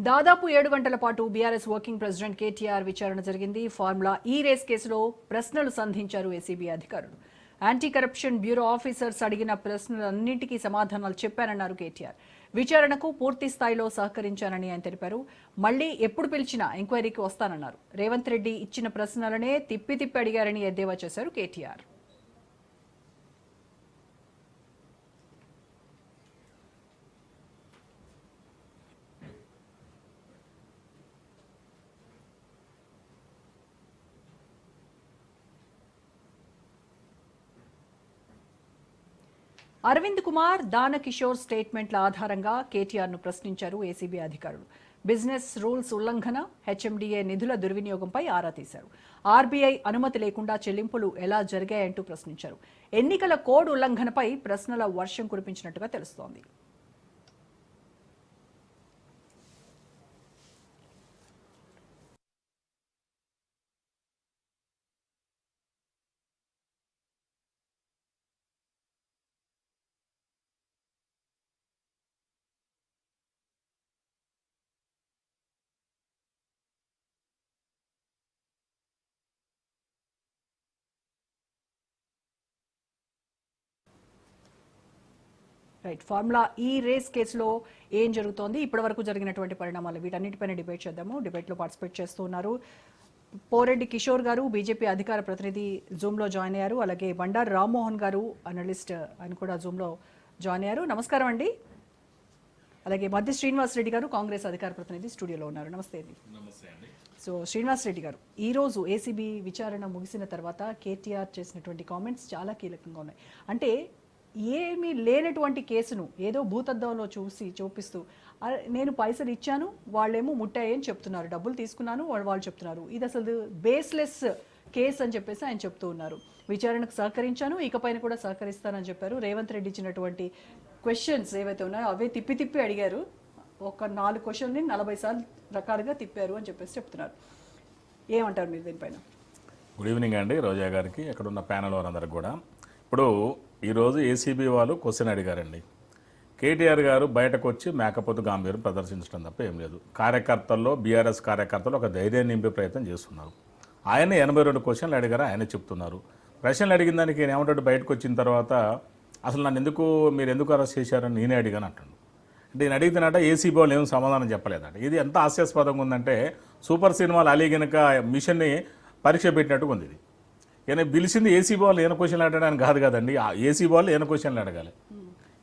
దాదాపు 7 గంటల పాటు బీఆర్ఎస్ వర్కింగ్ ప్రెసిడెంట్ కేటీఆర్ విచారణ జరిగింది. ఫార్ములా ఈ రేస్ కేసులో ప్రశ్నలు సంధించారు ఏసీబీ అధికారులు. యాంటీ కరప్షన్ బ్యూరో ఆఫీసర్స్ అడిగిన ప్రశ్నలన్నింటికీ సమాధానాలు చెప్పారన్నారు కేటీఆర్. విచారణకు పూర్తి స్థాయిలో సహకరించానని ఆయన తెలిపారు. మళ్లీ ఎప్పుడు పిలిచినా ఎంక్వైరీకి వస్తానన్నారు. రేవంత్ రెడ్డి ఇచ్చిన ప్రశ్నలనే తిప్పి అడిగారని ఎద్దేవా చేశారు కేటీఆర్. అరవింద్ కుమార్, దానకిషోర్ స్టేట్మెంట్ల ఆధారంగా కేటీఆర్ను ప్రశ్నించారు ఏసీబీ అధికారులు. బిజినెస్ రూల్స్ ఉల్లంఘన, హెచ్ఎండిఏ నిధుల దుర్వినియోగంపై ఆరా తీశారు. ఆర్బీఐ అనుమతి లేకుండా చెల్లింపులు ఎలా జరిగాయంటూ ప్రశ్నించారు. ఎన్నికల కోడ్ ఉల్లంఘనపై ప్రశ్నల వర్షం కురిపించినట్టుగా తెలుస్తోంది. రైట్, ఫార్ములా ఈ రేస్ కేసులో ఏం జరుగుతోంది, ఇప్పటివరకు జరిగినటువంటి పరిణామాలు, వీటన్నిటిపైన డిబేట్ చేద్దాము. డిబేట్లో పార్టిసిపేట్ చేస్తూ ఉన్నారు పోరెడ్డి కిషోర్ గారు, బీజేపీ అధికార ప్రతినిధి జూమ్లో జాయిన్ అయ్యారు. అలాగే బండారు రామ్మోహన్ గారు, అనలిస్ట్, ఆయన కూడా జూమ్లో జాయిన్ అయ్యారు. నమస్కారం అండి. అలాగే మధ్య శ్రీనివాస్ రెడ్డి గారు, కాంగ్రెస్ అధికార ప్రతినిధి స్టూడియోలో ఉన్నారు. నమస్తే అండి. సో శ్రీనివాస్ రెడ్డి గారు, ఈరోజు ఏసీబీ విచారణ ముగిసిన తర్వాత కేటీఆర్ చేసినటువంటి కామెంట్స్ చాలా కీలకంగా ఉన్నాయి. అంటే ఏమీ లేనటువంటి కేసును ఏదో భూతద్దంలో చూపిస్తూ నేను పైసలు ఇచ్చాను, వాళ్ళేమో ముట్టాయని చెప్తున్నారు, డబ్బులు తీసుకున్నాను వాళ్ళు చెప్తున్నారు. ఇది అసలు బేస్లెస్ కేసు అని చెప్పేసి ఆయన చెప్తూ ఉన్నారు. విచారణకు సహకరించాను, ఇకపైన కూడా సహకరిస్తానని చెప్పారు. రేవంత్ రెడ్డి ఇచ్చినటువంటి క్వశ్చన్స్ ఏవైతే ఉన్నాయో అవే తిప్పి అడిగారు. ఒక 4 క్వశ్చన్ని 40 సార్లు రకాలుగా తిప్పారు అని చెప్పేసి చెప్తున్నారు. ఏమంటారు మీరు దీనిపైన? గుడ్ ఈవినింగ్ అండి రోజా గారికి, అక్కడ ఉన్న ప్యానల్ వారందరికి కూడా. ఇప్పుడు ఈరోజు ఏసీబీ వాళ్ళు క్వశ్చన్ అడిగారండి. కేటీఆర్ గారు బయటకు వచ్చి మేకపోతు గాంభీర్యం ప్రదర్శించడం తప్ప ఏం లేదు. కార్యకర్తల్లో, బీఆర్ఎస్ కార్యకర్తలు ఒక ధైర్యాన్ని నింపే ప్రయత్నం చేస్తున్నారు. ఆయన 82 క్వశ్చన్లు అడిగారు, ఆయన చెప్తున్నారు. ప్రశ్నలు అడిగిన దానికి నేను ఏమంటాడు, బయటకు వచ్చిన తర్వాత అసలు నన్ను మీరు ఎందుకు అరెస్ట్ చేశారని నేనే అడిగాను అంటాడు. అంటే నేను అడిగితేనట ఏసీబీ వాళ్ళు ఏం సమాధానం చెప్పలేదంట. ఇది ఎంత హాస్యాస్పదంగా ఉందంటే సూపర్ సినిమాలు అలీ గనక మిషన్ని పరీక్ష పెట్టినట్టుగా ఉంది. ఇది ఈయన పిలిచింది ఏసీబీ వాళ్ళు ఏమైనా క్వశ్చన్లు అడగడానికి కాదు కదండి, ఏసీబీ వాళ్ళు ఏమైనా క్వశ్చన్లు అడగాలి.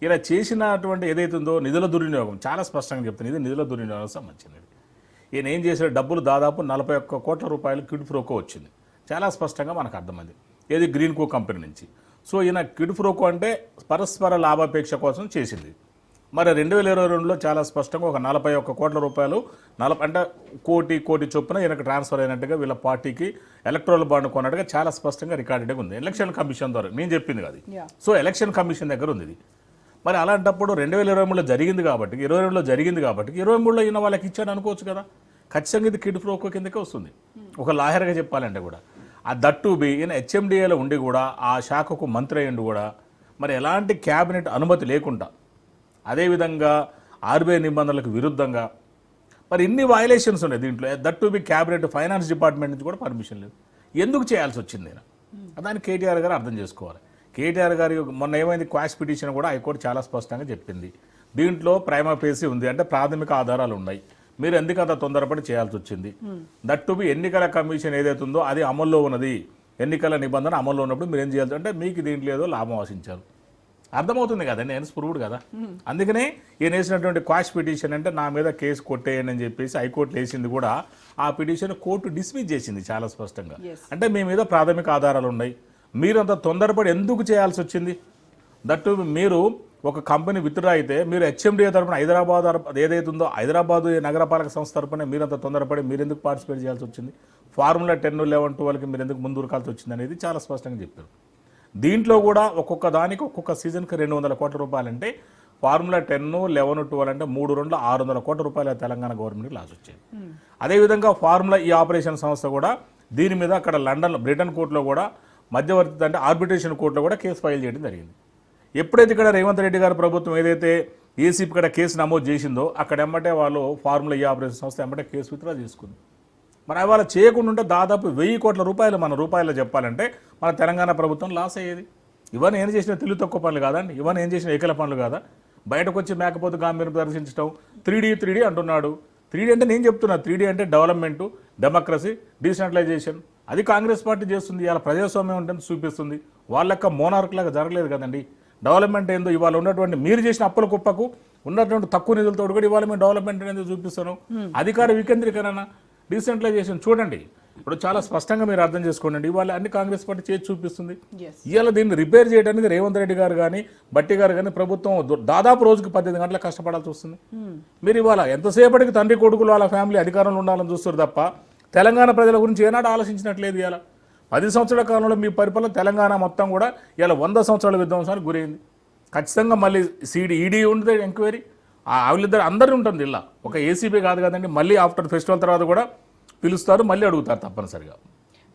ఇలా చేసినటువంటి ఏదైతుందో నిధుల దుర్వినియోగం చాలా స్పష్టంగా చెప్తుంది. ఇది నిధుల దుర్వినియోగం సంబంధించింది. ఈయన ఏం చేసిన డబ్బులు దాదాపు 41 కోట్ల రూపాయలు కిడ్ ఫ్రోకో వచ్చింది. చాలా స్పష్టంగా మనకు అర్థమైంది. ఏది గ్రీన్ కో కంపెనీ నుంచి. సో ఈయన కిడ్ ఫ్రోకో అంటే పరస్పర లాభాపేక్ష కోసం చేసింది. మరి 2022లో చాలా స్పష్టంగా ఒక 41 కోట్ల రూపాయలు అంటే కోటి చొప్పున ఈయనకు ట్రాన్స్ఫర్ అయినట్టుగా వీళ్ళ పార్టీకి ఎలక్ట్రల్ బాండ్ కొన్నట్టుగా చాలా స్పష్టంగా రికార్డెడ్గా ఉంది. ఎలక్షన్ కమిషన్ ద్వారా నేను చెప్పింది కాదు. సో ఎలక్షన్ కమిషన్ దగ్గర ఉంది ఇది. మరి అలాంటప్పుడు 2023లో జరిగింది కాబట్టి, 22లో జరిగింది కాబట్టి 23లో ఈయన వాళ్ళకి ఇచ్చాడు అనుకోవచ్చు కదా. ఖచ్చితంగా ఇది కిడ్ ఫ్రోకో కిందకే వస్తుంది. ఒక లాయర్గా చెప్పాలంటే కూడా ఆ దట్టు బి ఈయన హెచ్ఎండిఏలో ఉండి కూడా ఆ శాఖకు మంత్రి అయ్యిండు కూడా మరి ఎలాంటి క్యాబినెట్ అనుమతి లేకుండా, అదేవిధంగా ఆర్బీఐ నిబంధనలకు విరుద్ధంగా మరి ఇన్ని వయలేషన్స్ ఉన్నాయి దీంట్లో. That to be cabinet, finance department నుంచి కూడా పర్మిషన్ లేదు. ఎందుకు చేయాల్సి వచ్చింది నేను దాన్ని కేటీఆర్ గారు అర్థం చేసుకోవాలి. కేటీఆర్ గారి మొన్న ఏమైంది, క్వాష్ పిటిషన్ కూడా హైకోర్టు చాలా స్పష్టంగా చెప్పింది. దీంట్లో ప్రైమా ఫేసి ఉంది, అంటే ప్రాథమిక ఆధారాలు ఉన్నాయి. మీరు ఎందుకు అంత తొందరపడి చేయాల్సి వచ్చింది? దట్ టు బి ఎన్నికల కమిషన్ ఏదైతే ఉందో అది అమల్లో ఉన్నది, ఎన్నికల నిబంధన అమల్లో ఉన్నప్పుడు మీరు ఏం చేయాల్సి అంటే మీకు దీంట్లో ఏదో లాభం ఆశించారు. అర్థమవుతుంది కదండి, నేను స్పృహుడు కదా. అందుకనే ఈయన వేసినటువంటి క్వాష్ పిటిషన్ అంటే నా మీద కేసు కొట్టేయండి అని చెప్పేసి హైకోర్టు వేసింది కూడా. ఆ పిటిషన్ కోర్టు డిస్మిస్ చేసింది చాలా స్పష్టంగా. అంటే మీ మీద ప్రాథమిక ఆధారాలు ఉన్నాయి, మీరు అంత తొందరపడి ఎందుకు చేయాల్సి వచ్చింది? దట్టు మీరు ఒక కంపెనీ విత్డ్రా అయితే మీరు హెచ్ఎండిఏ తరపున హైదరాబాద్ ఏదైతే ఉందో హైదరాబాద్ నగరపాలక సంస్థ తరపున మీరంత తొందరపడి మీరు ఎందుకు పార్టిసిపేట్ చేయాల్సి వచ్చింది? ఫార్ములా 10, 11, 12కి మీరు ఎందుకు ముందు ఉరకాల్సి వచ్చింది అనేది చాలా స్పష్టంగా చెప్పారు. దీంట్లో కూడా ఒక్కొక్క దానికి ఒక్కొక్క సీజన్కి 200 కోట్ల రూపాయలు అంటే ఫార్ములా 10, 11, 12 అంటే 3 2 600 కోట్ల రూపాయల తెలంగాణ గవర్నమెంట్కి లాస్ వచ్చేది. అదేవిధంగా ఫార్ములా ఈ ఆపరేషన్ సంస్థ కూడా దీని మీద అక్కడ లండన్ బ్రిటన్ కోర్టులో కూడా మధ్యవర్తి అంటే ఆర్బిట్రేషన్ కోర్టులో కూడా కేసు ఫైల్ చేయడం జరిగింది. ఎప్పుడైతే ఇక్కడ రేవంత్ రెడ్డి గారి ప్రభుత్వం ఏదైతే ఏసీపీ కూడా కేసు నమోదు చేసిందో అక్కడ ఎమ్మటే వాళ్ళు ఫార్ములా ఈ ఆపరేషన్ సంస్థ ఎమ్మటే కేసు విత్డ్రా చేసుకుంది. మరి అవి వాళ్ళు చేయకుండా ఉంటే దాదాపు 1000 కోట్ల రూపాయలు మన రూపాయలు చెప్పాలంటే మన తెలంగాణ ప్రభుత్వం లాస్ అయ్యేది. ఇవన్నీ ఏం చేసిన తెలివి తక్కువ పనులు కాదండి, ఇవన్నీ ఏం చేసిన ఏకల పనులు కాదా? బయటకు వచ్చి మేకపోతే గాంభీర్యం ప్రదర్శించడం, 3D అంటున్నాడు. 3D అంటే నేను చెప్తున్నా, 3D అంటే డెవలప్మెంట్, డెమోక్రసీ, డీసెంట్రలైజేషన్. అది కాంగ్రెస్ పార్టీ చేస్తుంది. ఇలా ప్రజాస్వామ్యం ఉంటుంది చూపిస్తుంది. వాళ్ళ యొక్క మోనార్క్ లాగా జరగలేదు కదండి. డెవలప్మెంట్ ఏందో ఇవాళ ఉన్నటువంటి మీరు చేసిన అప్పుల కుప్పకు ఉన్నటువంటి తక్కువ నిధులతో కూడా ఇవాళ మేము డెవలప్మెంట్ అనేది చూపిస్తాను. అధికార వికేంద్రీకరణ, డీసెంట్రలైజేషన్ చూడండి. ఇప్పుడు చాలా స్పష్టంగా మీరు అర్థం చేసుకోండి. ఇవాళ అన్ని కాంగ్రెస్ పార్టీ చేసి చూపిస్తుంది. ఇవాళ దీన్ని రిపేర్ చేయడానికి రేవంత్ రెడ్డి గారు కానీ బట్టి గారు కానీ ప్రభుత్వం దాదాపు రోజుకి 18 గంటలకు కష్టపడాల్సి వస్తుంది. మీరు ఇవాళ ఎంతసేపటికి తండ్రి కొడుకులు వాళ్ళ ఫ్యామిలీ అధికారంలో ఉండాలని చూస్తారు తప్ప తెలంగాణ ప్రజల గురించి ఏనాడు ఆలోచించినట్లేదు. ఇలా 10 సంవత్సరాల కాలంలో మీ పరిపాలన తెలంగాణ మొత్తం కూడా ఇలా 100 సంవత్సరాల విధ్వంసానికి గురైంది. ఖచ్చితంగా మళ్ళీ ఈడీ ఉంటుంది ఎంక్వైరీ, వాళ్ళిద్దరు అందరూ ఉంటుంది. ఇలా ఒక ఏసీబీ కాదు కదండి. మళ్ళీ ఆఫ్టర్ ఫెస్టివల్ తర్వాత కూడా పిలుస్తారు, మళ్ళీ అడుగుతారు తప్పనిసరిగా.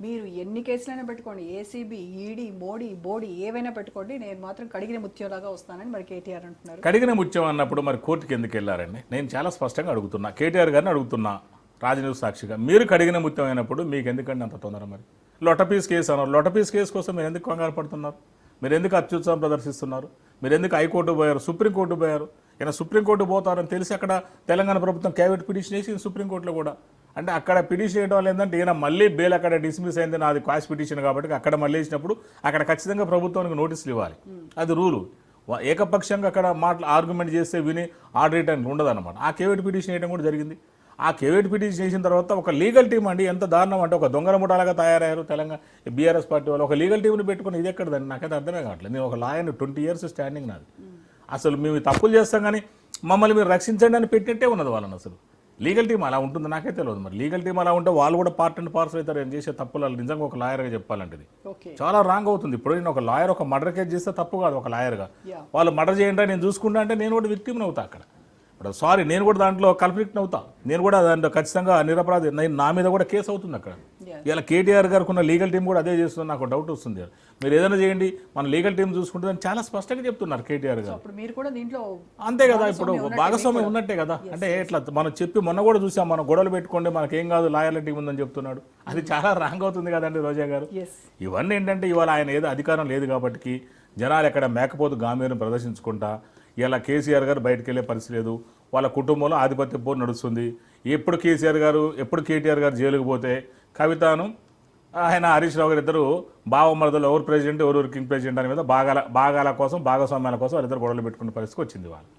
మీరు ఎన్ని కేసులైనా పెట్టుకోండి, ఏసీబీ, ఈడీ, మోడీ, బోడీ ఏవైనా పెట్టుకోండి, నేను మాత్రం కడిగిన ముత్యంలాగా వస్తానని మరి కేటీఆర్ అంటున్నారు. కడిగిన ముత్యం అన్నప్పుడు మరి కోర్టుకి ఎందుకు వెళ్ళారండి? నేను చాలా స్పష్టంగా అడుగుతున్నా, కేటీఆర్ గారిని అడుగుతున్నా రాజనీతి సాక్షిగా. మీరు కడిగిన ముత్యం అయినప్పుడు మీకు ఎందుకండి అంత తొందర? మరి లొటపీస్ కేసు అన్నారు. లొటపీస్ కేసు కోసం మీరు ఎందుకు కంగారు పడుతున్నారు? మీరు ఎందుకు అత్యుత్సాహం ప్రదర్శిస్తున్నారు? మీరు ఎందుకు హైకోర్టు పోయారు, సుప్రీంకోర్టు పోయారు? ఈయన సుప్రీంకోర్టు పోతారని తెలిసి అక్కడ తెలంగాణ ప్రభుత్వం క్యాబినెట్ పిటిషన్ వేసి సుప్రీంకోర్టులో కూడా అంటే అక్కడ పిటిషన్ వేయడం వల్ల ఏంటంటే ఈయన మళ్ళీ బెయిల్ అక్కడ డిస్మిస్ అయింది, నాది క్వాష్ పిటిషన్ కాబట్టి అక్కడ మళ్ళీ వేసినప్పుడు అక్కడ ఖచ్చితంగా ప్రభుత్వానికి నోటీసులు ఇవ్వాలి. అది రూలు. ఏకపక్షంగా అక్కడ ఆర్గ్యుమెంట్ చేస్తే విని ఆర్డర్ రిటర్న్ ఉండదు అనమాట. ఆ కేవైట్ పిటిషన్ వేయడం కూడా జరిగింది. ఆ కేవైట్ పిటిషన్ చేసిన తర్వాత ఒక లీగల్ టీం అండి, ఎంత దారుణం అంటే ఒక దొంగల ముఠాలుగా తయారయ్యారు తెలంగాణ బీఆర్ఎస్ పార్టీ వాళ్ళు. ఒక లీగల్ టీంని పెట్టుకుని ఇది ఎక్కడదండి? నాకైతే అర్థమే కావట్లేదు. నేను ఒక లాయర్ని, 20 years స్టాండింగ్ నాది. అసలు మేము తప్పులు చేస్తాం కానీ మమ్మల్ని మీరు రక్షించండి అని పెట్టినట్టే ఉన్నది వాళ్ళని. అసలు లీగల్ టీం అలా ఉంటుంది నాకే తెలియదు. మరి లీగల్ టీం అలా ఉంటే వాళ్ళు కూడా పార్ట్ అండ్ పార్సల్ అవుతారు. ఏం చేసే తప్పులు వాళ్ళు నిజంగా ఒక లాయర్గా చెప్పాలంటే చాలా రాంగ్ అవుతుంది. ఇప్పుడు నేను ఒక లాయర్ ఒక మర్డర్ కేసు చేస్తే తప్పు కాదు. ఒక లాయర్గా వాళ్ళు మర్డర్ చేయండి నేను చూసుకుంటా అంటే నేను కూడా విక్టిమ్ని అవుతా అక్కడ. ఇప్పుడు సారీ, నేను కూడా దాంట్లో కల్ప్రిక్ట్ అవుతా. నేను కూడా దాంట్లో ఖచ్చితంగా నిరపరాధి. నా మీద కూడా కేసు అవుతుంది అక్కడ. ఇలా కేటీఆర్ గారికి ఉన్న లీగల్ టీం కూడా అదే చేస్తుంది. నాకు డౌట్ వస్తుంది. మీరు ఏదైనా చేయండి, మన లీగల్ టీం చూసుకుంటే అని చాలా స్పష్టంగా చెప్తున్నారు కేటీఆర్ గారు. అంతే కదా, ఇప్పుడు భాగస్వామ్యం ఉన్నట్టే కదా. అంటే ఇట్లా మనం చెప్పి మొన్న కూడా చూసాం, మనం గొడవలు పెట్టుకోండి మనకేం కాదు లాయర్ల టీం ఉందని చెప్తున్నాడు. అది చాలా రాంగ్ అవుతుంది కదండి రోజా గారు. ఇవన్నీ ఏంటంటే ఇవాళ ఆయన ఏదో అధికారం లేదు కాబట్టి జనాలు ఎక్కడ మేకపోతు గాంభీర్యం ప్రదర్శించుకుంటా ఇలా కేసీఆర్ గారు బయటకు వెళ్ళే పరిస్థితి లేదు. వాళ్ళ కుటుంబంలో ఆధిపత్య పోరు నడుస్తుంది. ఎప్పుడు కేసీఆర్ గారు ఎప్పుడు కేటీఆర్ గారు జైలుకు పోతే కవితను ఆయన హరీష్ రావు గారు ఇద్దరు బావమరదలు, ఎవరు ప్రెసిడెంట్ ఎవరు కింగ్ ప్రెసిడెంట్ అనే మీద భాగాల కోసం భాగస్వామ్యాల కోసం వాళ్ళిద్దరు గొడవలు పెట్టుకునే పరిస్థితికి వచ్చింది వాళ్ళు.